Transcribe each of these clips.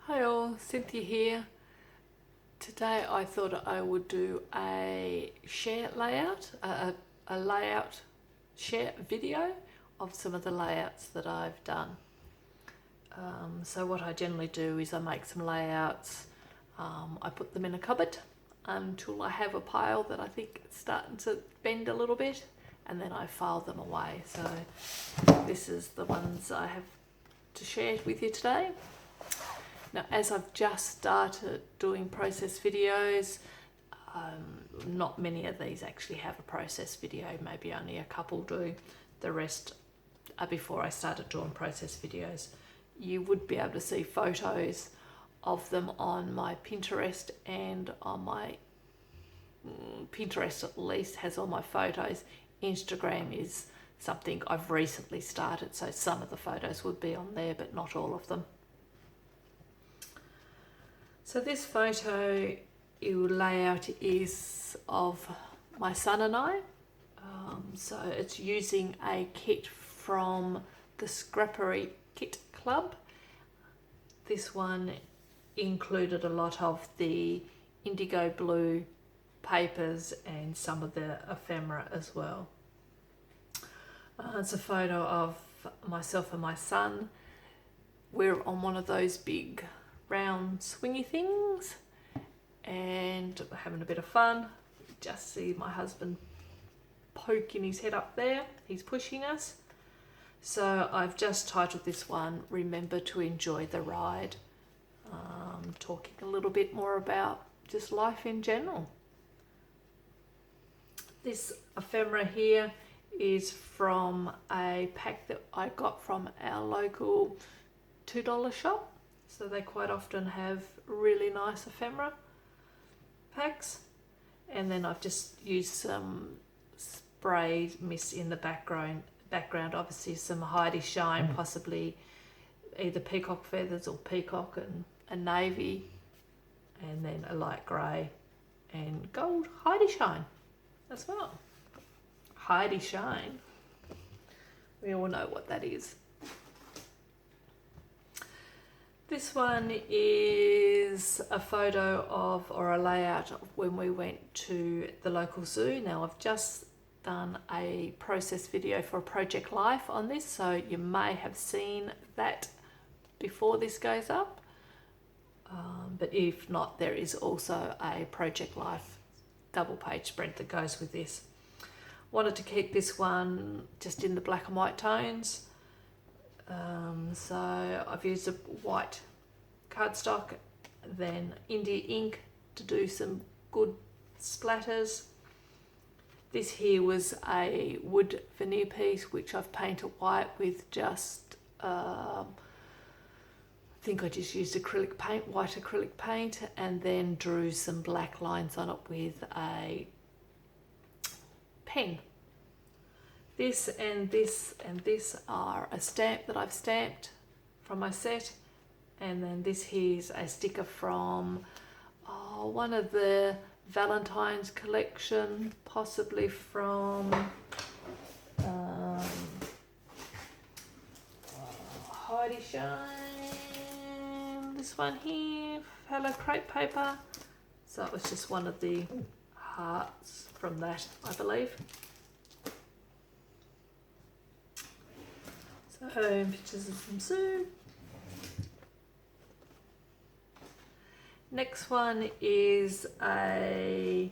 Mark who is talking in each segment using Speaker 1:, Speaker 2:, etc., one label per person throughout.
Speaker 1: Hi all, Cynthia here. Today I thought I would do a share layout, a layout share video of some of the layouts that I've done. So what I generally do is I make some layouts, I put them in a cupboard until I have a pile that I think it's starting to bend a little bit, and then I file them away. So this is the ones I have to share with you today. Now, as I've just started doing process videos, not many of these actually have a process video, maybe only a couple do. The rest are before I started doing process videos. You would be able to see photos of them on my Pinterest, and on my Pinterest at least has all my photos. Instagram is something I've recently started, so some of the photos would be on there, but not all of them. So this photo layout is of my son and I. So it's using a kit from the Scrappery Kit Club. This one included a lot of the indigo blue papers and some of the ephemera as well. It's a photo of myself and my son. We're on one of those big round swingy things and we're having a bit of fun. Just see my husband poking his head up there. He's pushing us. So I've just titled this one, Remember to Enjoy the Ride. Talking a little bit more about just life in general. This ephemera here is from a pack that I got from our local $2 shop. So they quite often have really nice ephemera packs. And then I've just used some spray mist in the background, obviously some Heidi Shine, possibly either peacock feathers or peacock and a navy, and then a light grey and gold Heidi Shine as well. Heidi Shine, we all know what that is. This one is a photo of, or a layout of when we went to the local zoo. Now I've just done a process video for Project Life on this, so you may have seen that before this goes up. But if not, there is also a Project Life double page spread that goes with this. Wanted to keep this one just in the black and white tones. So I've used a white cardstock, then India ink to do some good splatters. This here was a wood veneer piece which I've painted white with just, I think I just used acrylic paint, white acrylic paint, and then drew some black lines on it with a pen. This and this and this are a stamp that I've stamped from my set, and then this here's a sticker from one of the Valentine's collection, possibly from Heidi Shine. This one here, Hello Crepe paper. So it was just one of the hearts from that, I believe. So pictures of some zoo. Next one is a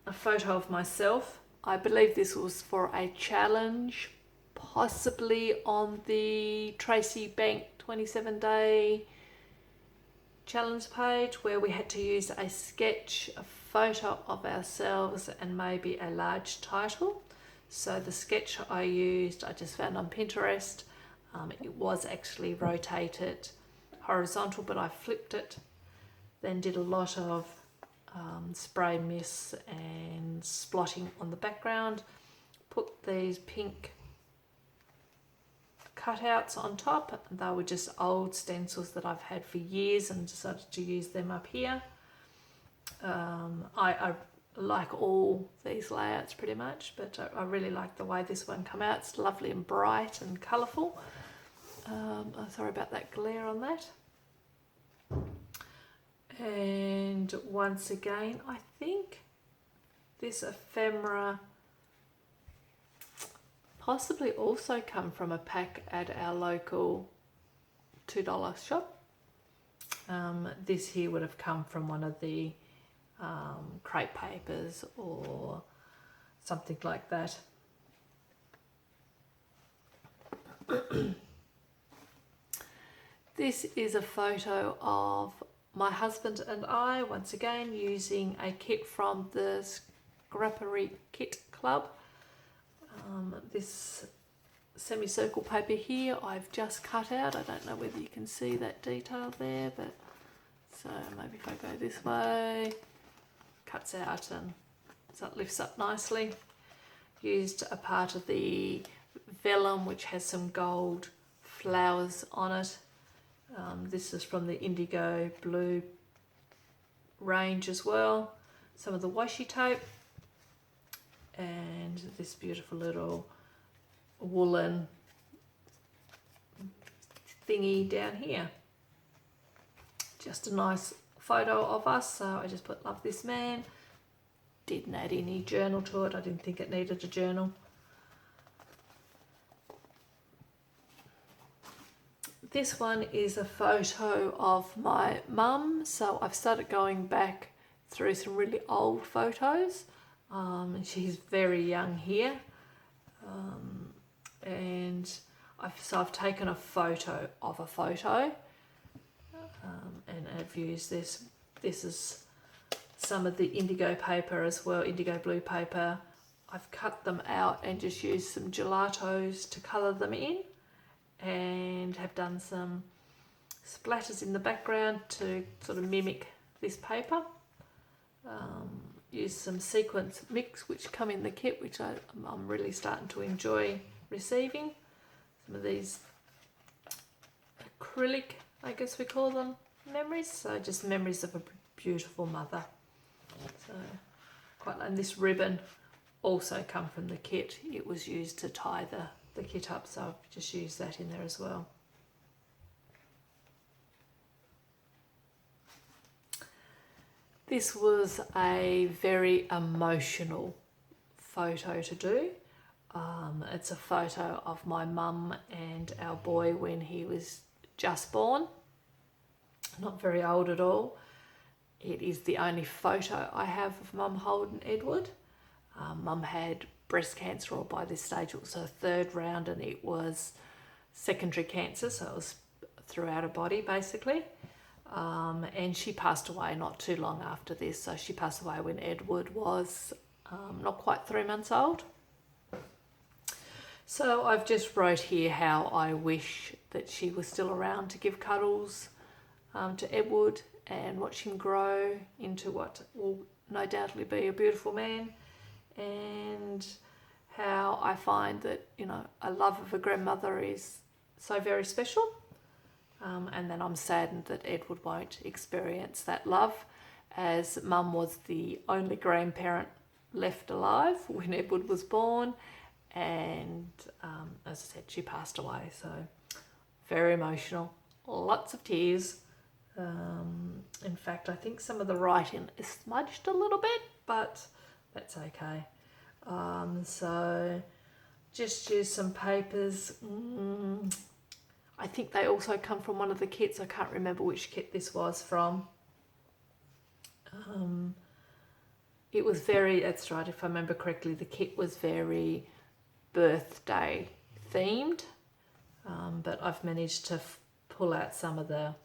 Speaker 1: photo of myself. I believe this was for a challenge, possibly on the Tracy Bank 27-day challenge page, where we had to use a sketch, a photo of ourselves, and maybe a large title. So the sketch I used, I just found on Pinterest. It was actually rotated horizontal, but I flipped it. Then did a lot of spray mist and splotting on the background. Put these pink cutouts on top. They were just old stencils that I've had for years and decided to use them up here. I like all these layouts pretty much, but I really like the way this one come out. It's lovely and bright and colourful. Sorry about that glare on that. And once again, I think this ephemera possibly also come from a pack at our local $2 shop. This here would have come from one of the crepe papers or something like that. This is a photo of my husband and I, once again using a kit from the Scrappery Kit Club. This semicircle paper here I've just cut out. I don't know whether you can see that detail there, but so maybe if I go this way, cuts out and so it lifts up nicely. Used a part of the vellum which has some gold flowers on it. This is from the indigo blue range as well. Some of the washi tape and this beautiful little woolen thingy down here. Just a nice photo of us, so I just put love this man. Didn't add any journal to it, I didn't think it needed a journal. This one is a photo of my mum, so I've started going back through some really old photos. She's very young here, and I've taken a photo of a photo, and I've used this. This is some of the indigo paper as well, indigo blue paper. I've cut them out and just used some gelatos to colour them in, and have done some splatters in the background to sort of mimic this paper. Use some sequence mix which come in the kit, which I'm really starting to enjoy receiving. Some of these acrylic, I guess we call them, memories. So just memories of a beautiful mother. So quite, and this ribbon also come from the kit. It was used to tie the kit up, so I've just used that in there as well. This was a very emotional photo to do. It's a photo of my mum and our boy when he was just born, not very old at all. It is the only photo I have of Mum holding Edward. Mum had breast cancer, or by this stage it was her third round, and it was secondary cancer, so it was throughout her body basically. And she passed away not too long after this, so she passed away when Edward was not quite 3 months old. So I've just wrote here how I wish that she was still around to give cuddles to Edward and watch him grow into what will no doubtly be a beautiful man, and how I find that, you know, a love of a grandmother is so very special. And then I'm saddened that Edward won't experience that love, as Mum was the only grandparent left alive when Edward was born, and as I said, she passed away, so very emotional, lots of tears. In fact, I think some of the writing is smudged a little bit, but that's okay. So just use some papers. I think they also come from one of the kits. I can't remember which kit this was from. It was very, that's right, if I remember correctly, the kit was very birthday themed, but I've managed to pull out some of the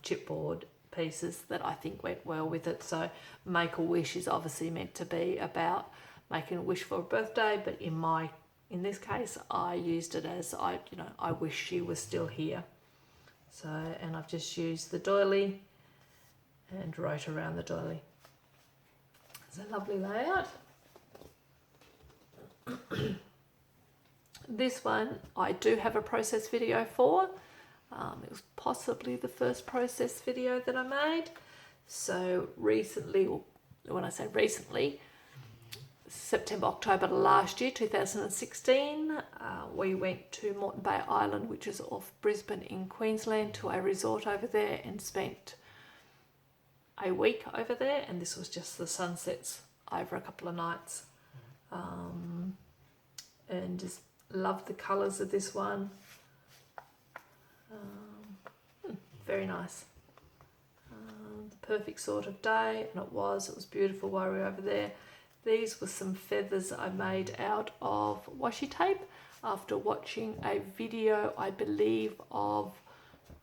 Speaker 1: chipboard pieces that I think went well with it. So Make a Wish is obviously meant to be about making a wish for a birthday, but in this case I used it as I wish she was still here. So, and I've just used the doily and wrote around the doily. It's a lovely layout. This one I do have a process video for. It was possibly the first process video that I made. So recently, or when I say recently, September, October last year, 2016, we went to Moreton Bay Island, which is off Brisbane in Queensland, to a resort over there and spent a week over there, and this was just the sunsets over a couple of nights. And just love the colours of this one. Very nice. The perfect sort of day, and it was beautiful while we were over there. These were some feathers I made out of washi tape after watching a video, I believe, of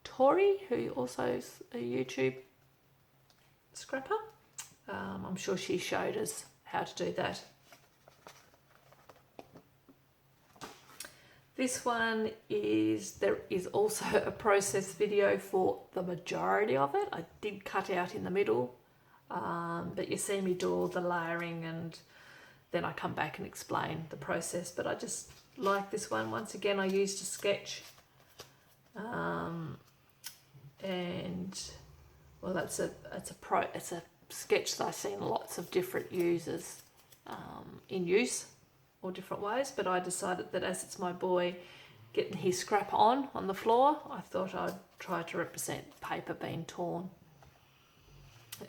Speaker 1: Tori, who also is a YouTube scrapper. I'm sure she showed us how to do that. This one there is also a process video for the majority of it. I did cut out in the middle, but you see me do all the layering and then I come back and explain the process. But I just like this one. Once again, I used a sketch, and well, it's a sketch that I've seen lots of different users in use, or different ways, but I decided that as it's my boy getting his scrap on the floor, I thought I'd try to represent paper being torn.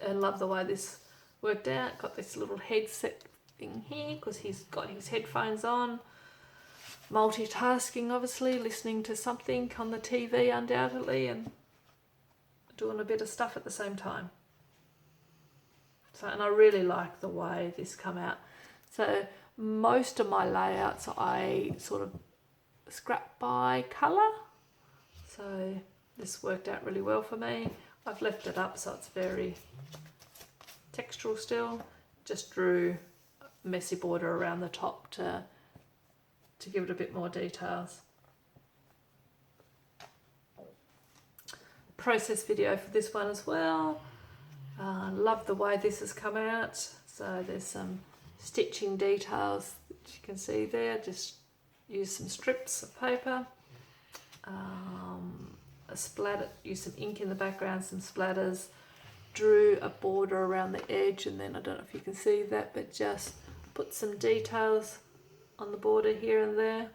Speaker 1: I love the way this worked out. Got this little headset thing here because he's got his headphones on, multitasking obviously, listening to something on the TV undoubtedly and doing a bit of stuff at the same time. So, and I really like the way this come out. So most of my layouts I sort of scrap by colour, so this worked out really well for me. I've left it up so it's very textural still. Just drew a messy border around the top to give it a bit more details. Process video for this one as well. Love the way this has come out. So there's some stitching details that you can see there. Just use some strips of paper, a splatter, use some ink in the background, some splatters, drew a border around the edge, and then I don't know if you can see that, but just put some details on the border here and there.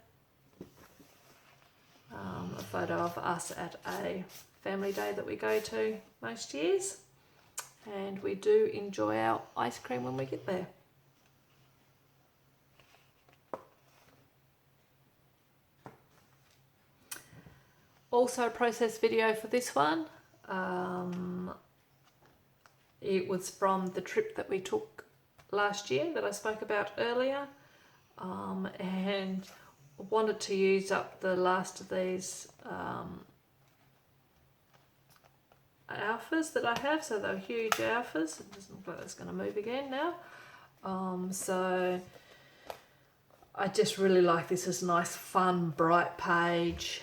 Speaker 1: A photo of us at a family day that we go to most years, and we do enjoy our ice cream when we get there. Also a process video for this one. It was from the trip that we took last year that I spoke about earlier, and wanted to use up the last of these alphas that I have. So they're huge alphas. It doesn't look like it's going to move again now. So I just really like this as a nice, fun, bright page.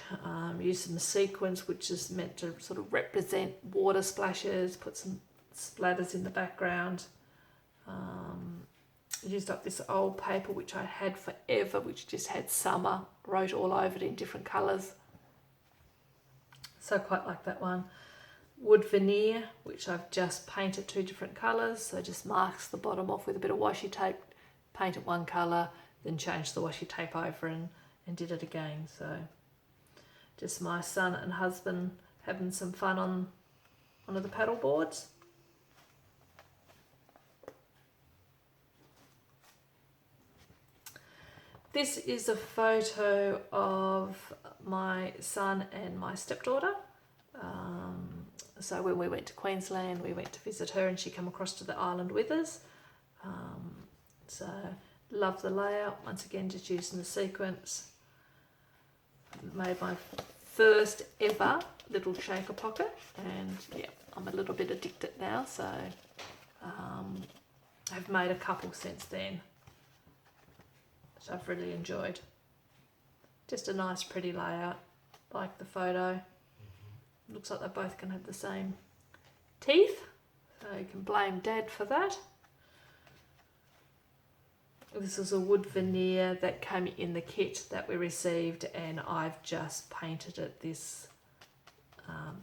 Speaker 1: Use some sequins, which is meant to sort of represent water splashes, put some splatters in the background. Used up this old paper, which I had forever, which just had summer, wrote all over it in different colours. So I quite like that one. Wood veneer, which I've just painted 2 different colours. So just marks the bottom off with a bit of washi tape, paint it one colour, then changed the washi tape over and did it again. So just my son and husband having some fun on one of the paddle boards. This is a photo of my son and my stepdaughter. So when we went to Queensland, we went to visit her and she came across to the island with us. So love the layout. Once again, just using the sequence. Made my first ever little shaker pocket, and yeah, I'm a little bit addicted now, so I've made a couple since then, which I've really enjoyed. Just a nice pretty layout, like the photo. Looks like they both can have the same teeth, so you can blame Dad for that. This is a wood veneer that came in the kit that we received, and I've just painted it this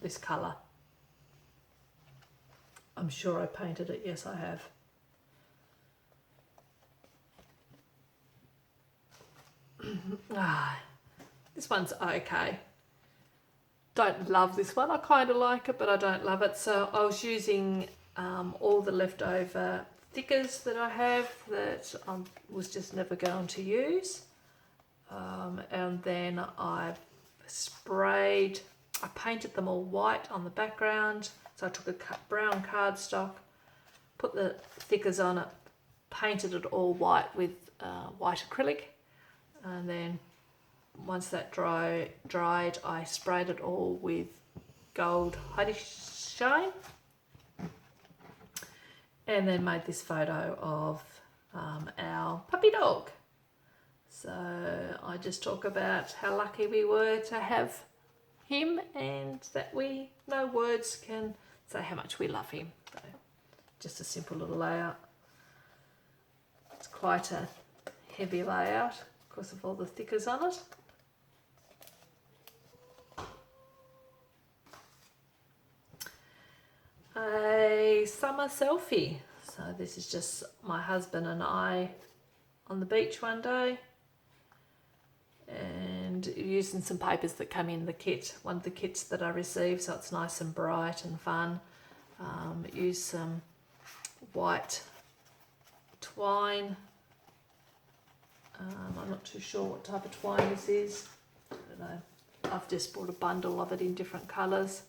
Speaker 1: this colour. I'm sure I painted it, yes I have. This one's okay. Don't love this one. I kind of like it, but I don't love it. So I was using all the leftover thickers that I have that I was just never going to use. And then I painted them all white on the background. So I took a brown cardstock, put the thickers on it, painted it all white with white acrylic, and then once that dried, I sprayed it all with gold honey shine, and then made this photo of our puppy dog. So I just talk about how lucky we were to have him, and that no words can say how much we love him. So just a simple little layout. It's quite a heavy layout because of all the thickers on it. A summer selfie. So this is just my husband and I on the beach one day, and using some papers that come in the kit, one of the kits that I received, so it's nice and bright and fun. Use some white twine. I'm not too sure what type of twine this is. I don't know. I've just bought a bundle of it in different colours.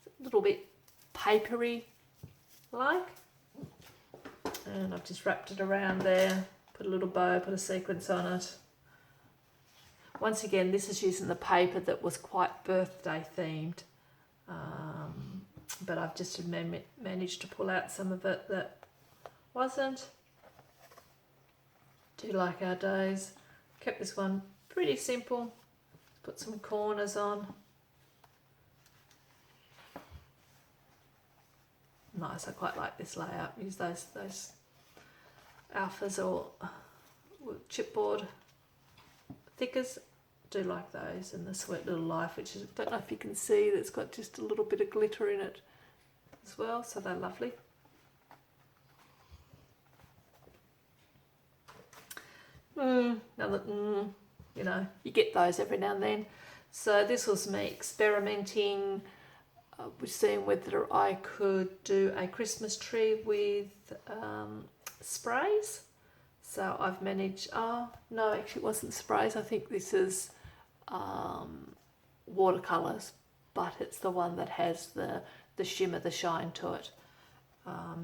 Speaker 1: It's a little bit papery like, and I've just wrapped it around there, put a little bow, put a sequence on it. Once again, this is using the paper that was quite birthday themed, but I've just managed to pull out some of it that wasn't. Do like our days. Kept this one pretty simple. Put some corners on. Nice, I quite like this layout. Use those alphas or chipboard thickers. Do like those, and the Sweet Little Life, which is, I don't know if you can see, that's got just a little bit of glitter in it as well, so they're lovely. You know, you get those every now and then. So this was me experimenting with seeing whether I could do a Christmas tree with sprays. So I've managed, no, actually it wasn't sprays. I think this is watercolours, but it's the one that has the shimmer, the shine to it.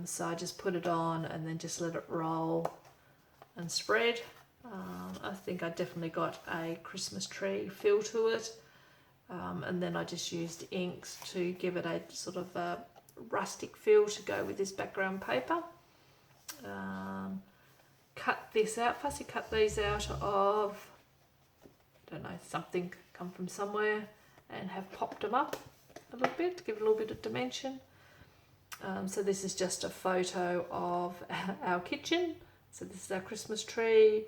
Speaker 1: So I just put it on and then just let it roll and spread. I think I definitely got a Christmas tree feel to it. And then I just used inks to give it a sort of a rustic feel to go with this background paper. Cut this out, fussy cut these out of, I don't know, something come from somewhere, and have popped them up a little bit to give it a little bit of dimension. So this is just a photo of our kitchen. So this is our Christmas tree,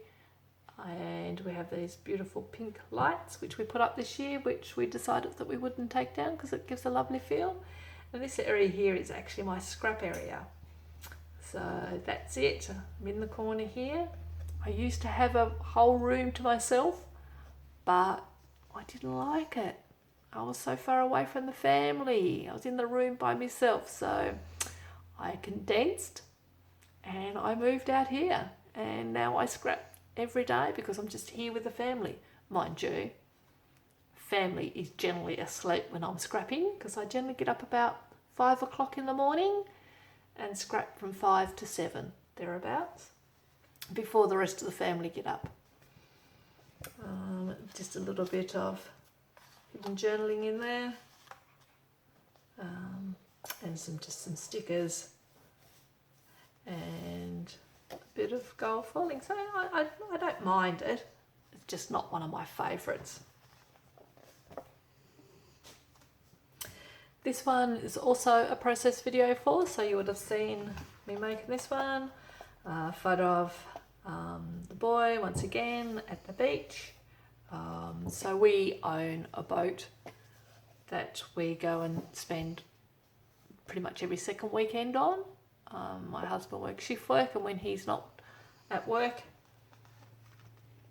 Speaker 1: and we have these beautiful pink lights which we put up this year, which we decided that we wouldn't take down because it gives a lovely feel. And this area here is actually my scrap area. So that's it. I'm in the corner here. I used to have a whole room to myself, but I didn't like it. I was so far away from the family. I was in the room by myself, so I condensed and I moved out here, and now I scrap every day because I'm just here with the family. Mind you, family is generally asleep when I'm scrapping, because I generally get up about 5 o'clock in the morning and scrap from 5 to 7 thereabouts before the rest of the family get up. Just a little bit of hidden journaling in there, and some stickers and a bit of gold foiling. So I don't mind it. It's just not one of my favourites. This one is also a process video for, so you would have seen me making this one. A photo of the boy once again at the beach. So we own a boat that we go and spend pretty much every second weekend on. My husband works shift work, and when he's not at work,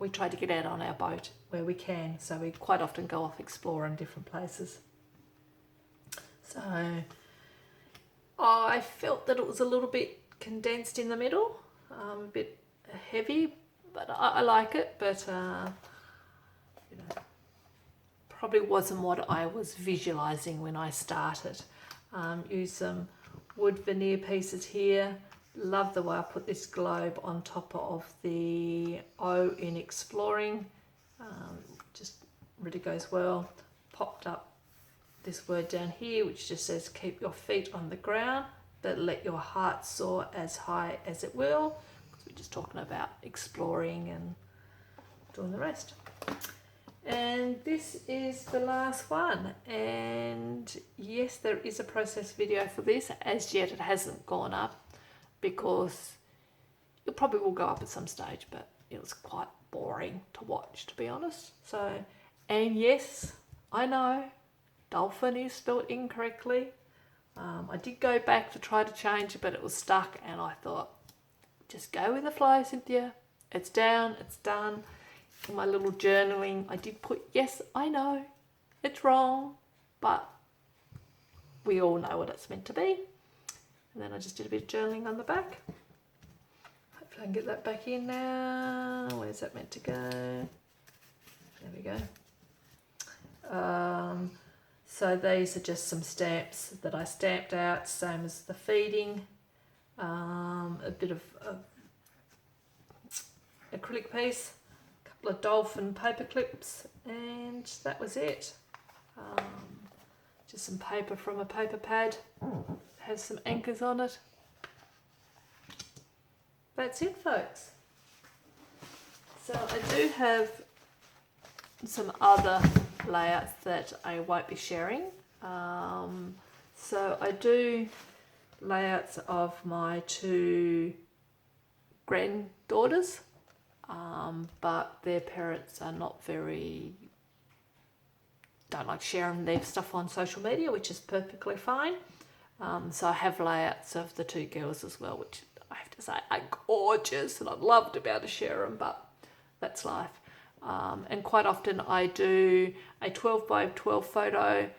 Speaker 1: we try to get out on our boat where we can. So we quite often go off exploring different places. So I felt that it was a little bit condensed in the middle, a bit heavy, but I like it, but you know, probably wasn't what I was visualizing when I started. Use some wood veneer pieces here. Love the way I put this globe on top of the O in exploring. Just really goes well. Popped up this word down here which just says keep your feet on the ground but let your heart soar as high as it will, because we're just talking about exploring and doing the rest. And this is the last one, and yes, there is a process video for this. As yet it hasn't gone up because it probably will go up at some stage, but it was quite boring to watch, to be honest. So, and yes, I know dolphin is spelled incorrectly. I did go back to try to change it, but it was stuck, and I thought, just go with the flow, Cynthia. It's down, it's done. In my little journaling, I did put, yes, I know, it's wrong, but we all know what it's meant to be. And then I just did a bit of journaling on the back. Hopefully I can get that back in now. Where's that meant to go? There we go. So these are just some stamps that I stamped out, same as the feeding. A bit of acrylic piece, a couple of dolphin paper clips, and that was it. Just some paper from a paper pad, has some anchors on it. That's it, folks. So I do have some other layouts that I won't be sharing. So I do layouts of my two granddaughters, but their parents are not very, don't like sharing their stuff on social media, which is perfectly fine. So I have layouts of the two girls as well, which I have to say are gorgeous, and I'd love to be able to share them, but that's life. And quite often I do a 12 by 12 photo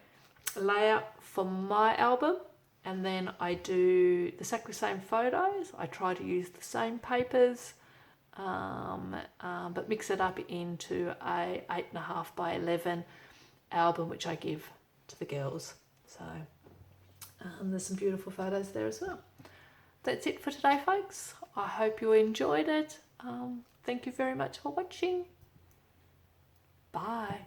Speaker 1: layout for my album, and then I do the exactly same photos. I try to use the same papers, but mix it up into a 8.5 by 11 album, which I give to the girls. So there's some beautiful photos there as well. That's it for today, folks. I hope you enjoyed it. Thank you very much for watching. Bye.